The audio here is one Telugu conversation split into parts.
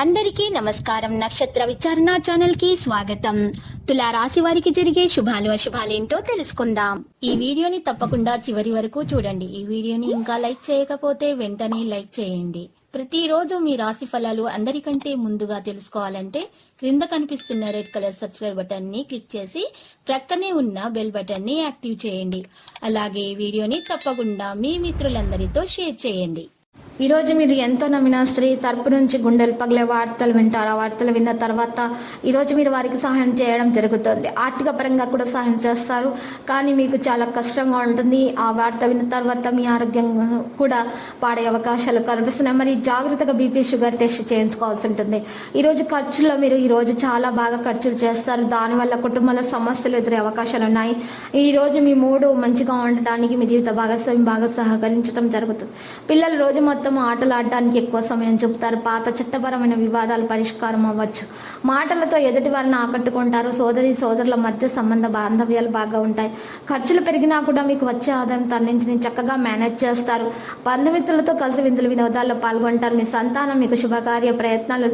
అందరికీ నమస్కారం. నక్షత్ర విచారణ ఛానల్ కి స్వాగతం. తులా రాశి వారికి జరిగే శుభాలు అశుభాలేంటో తెలుసుకుందాం. ఈ వీడియోని తప్పకుండా చివరి వరకు చూడండి. ఈ వీడియోని ఇంకా లైక్ చేయకపోతే వెంటనే లైక్ చేయండి. ప్రతిరోజు మీ రాశి ఫలాలు అందరికంటే ముందుగా తెలుసుకోవాలంటే క్రింద కనిపిస్తున్న రెడ్ కలర్ సబ్స్క్రైబ్ బటన్ ని క్లిక్ చేసి ప్రక్కనే ఉన్న బెల్ బటన్ ని యాక్టివ్ చేయండి. అలాగే ఈ వీడియోని తప్పకుండా మీ మిత్రులందరితో షేర్ చేయండి. ఈ రోజు మీరు ఎంతో నమ్మిన స్త్రీ తరపు నుంచి గుండెలు పగిలే వార్తలు వింటారు. ఆ వార్తలు విన్న తర్వాత ఈ రోజు మీరు వారికి సహాయం చేయడం జరుగుతుంది. ఆర్థిక పరంగా కూడా సహాయం చేస్తారు, కానీ మీకు చాలా కష్టంగా ఉంటుంది. ఆ వార్త విన్న తర్వాత మీ ఆరోగ్యం కూడా పాడే అవకాశాలు కనిపిస్తున్నాయి. మరి జాగ్రత్తగా బీపీ షుగర్ టెస్ట్ చేయించుకోవాల్సి ఉంటుంది. ఈ రోజు ఖర్చుల్లో మీరు ఈ రోజు చాలా బాగా ఖర్చులు చేస్తారు. దానివల్ల కుటుంబంలో సమస్యలు ఎదురే అవకాశాలు ఉన్నాయి. ఈ రోజు మీ మూడు మంచిగా ఉండడానికి మీ జీవిత భాగస్వామి బాగా సహకరించడం జరుగుతుంది. పిల్లలు రోజు మొత్తం ఆటలు ఆడడానికి ఎక్కువ సమయం చూపుతారు. పాత చట్టపరమైన వివాదాలు పరిష్కారం అవ్వచ్చు. మాటలతో ఎదుటి వారిని ఆకట్టుకుంటారు. సోదరుల మధ్య సంబంధ బాంధవ్యాలు బాగా ఉంటాయి. ఖర్చులు పెరిగినా కూడా మీకు వచ్చే ఆదాయం తన్నింటిని చక్కగా మేనేజ్ చేస్తారు. బంధుమిత్రులతో కలిసి వినోదాల్లో పాల్గొంటారు. మీ సంతానం మీకు శుభకార్య ప్రయత్నాలు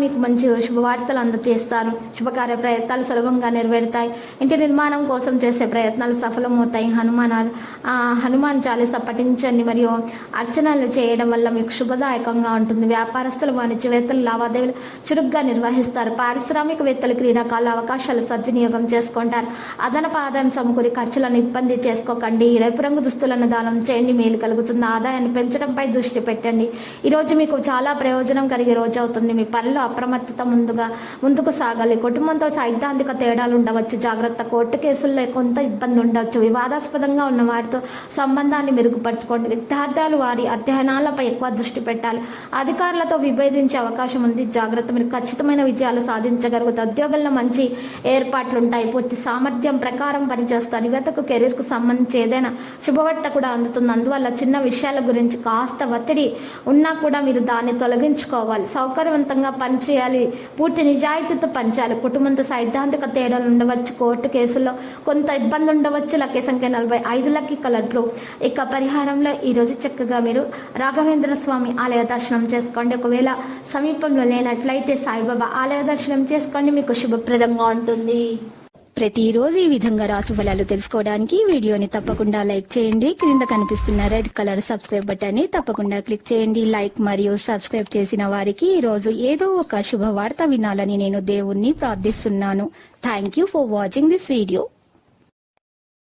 మీకు మంచి శుభవార్తలు అందజేస్తారు. శుభకార్య ప్రయత్నాలు సులభంగా నెరవేరుతాయి. ఇంటి నిర్మాణం కోసం చేసే ప్రయత్నాలు సఫలమవుతాయి. హనుమాన్ చాలీస పఠించండి మరియు అర్చనలు చేయడం వల్ల మీకు శుభదాయకంగా ఉంటుంది. వ్యాపారస్తులు వాణిజ్యవేత్తలు లావాదేవీలు చురుగ్గా నిర్వహిస్తారు. పారిశ్రామికవేత్తలు క్రీడాకాల అవకాశాలు సద్వినియోగం చేసుకుంటారు. అదనపు ఆదాయం సమకూరి ఖర్చులను ఇబ్బంది చేసుకోకండి. రేపు రంగు దుస్తులను దానం చేయండి, మేలు కలుగుతుంది. ఆదాయాన్ని పెంచడంపై దృష్టి పెట్టండి. ఈ రోజు మీకు చాలా ప్రయోజనం కలిగే రోజు అవుతుంది. మీ పనిలో అప్రమత్తత ముందుకు సాగాలి. కుటుంబంతో సైద్ధాంతిక తేడాలు ఉండవచ్చు. జాగ్రత్త. కోర్టు కేసుల్లో కొంత ఇబ్బంది ఉండవచ్చు. వివాదాస్పదంగా ఉన్న వారితో సంబంధాన్ని మెరుగుపరచుకోండి. విద్యార్థులు వారి అధ్యయనాలపై ఎక్కువ దృష్టి పెట్టాలి. అధికారులతో విభేదించే అవకాశం ఉంది. జాగ్రత్త. మీరు ఖచ్చితమైన విజయాలు సాధించగలుగుతారు. ఉద్యోగంలో మంచి ఏర్పాట్లు ఉంటాయి. పూర్తి సామర్థ్యం ప్రకారం పనిచేస్తారు. యువతకు కెరీర్ కు సంబంధించి ఏదైనా శుభవార్త కూడా అందుతుంది. అందువల్ల చిన్న విషయాల గురించి కాస్త ఒత్తిడి ఉన్నా కూడా మీరు దాన్ని తొలగించుకోవాలి. సౌకర్యవంతంగా పనిచేయాలి. పూర్తి నిజాయితీతో పనిచేయాలి. కుటుంబంతో సైద్ధాంతిక తేడాలు ఉండవచ్చు. కోర్టు కేసుల్లో కొంత ఇబ్బంది ఉండవచ్చు. లక్కీ సంఖ్య 45. Lucky colour blue. ఇక పరిహారంలో ఈ రోజు చక్కగా మీరు రాఘవేంద్ర స్వామి ఆలయ దర్శనం చేసుకోండి. ఒకవేళ సమీపంలో లేనట్లయితే సాయిబాబా ఆలయ దర్శనం చేసుకోండి. మీకు శుభప్రదంగా ఉంటుంది. ప్రతిరోజు ఈ విధంగా రాశి ఫలాలు తెలుసుకోవడానికి వీడియోని తప్పకుండా లైక్ చేయండి. క్రింద కనిపిస్తున్న రెడ్ కలర్ సబ్స్క్రైబ్ బటన్ ని తప్పకుండా క్లిక్ చేయండి. లైక్ మరియు సబ్స్క్రైబ్ చేసిన వారికి ఈ రోజు ఏదో ఒక శుభవార్త వినాలని నేను దేవుణ్ణి ప్రార్థిస్తున్నాను. Thank you for watching this video.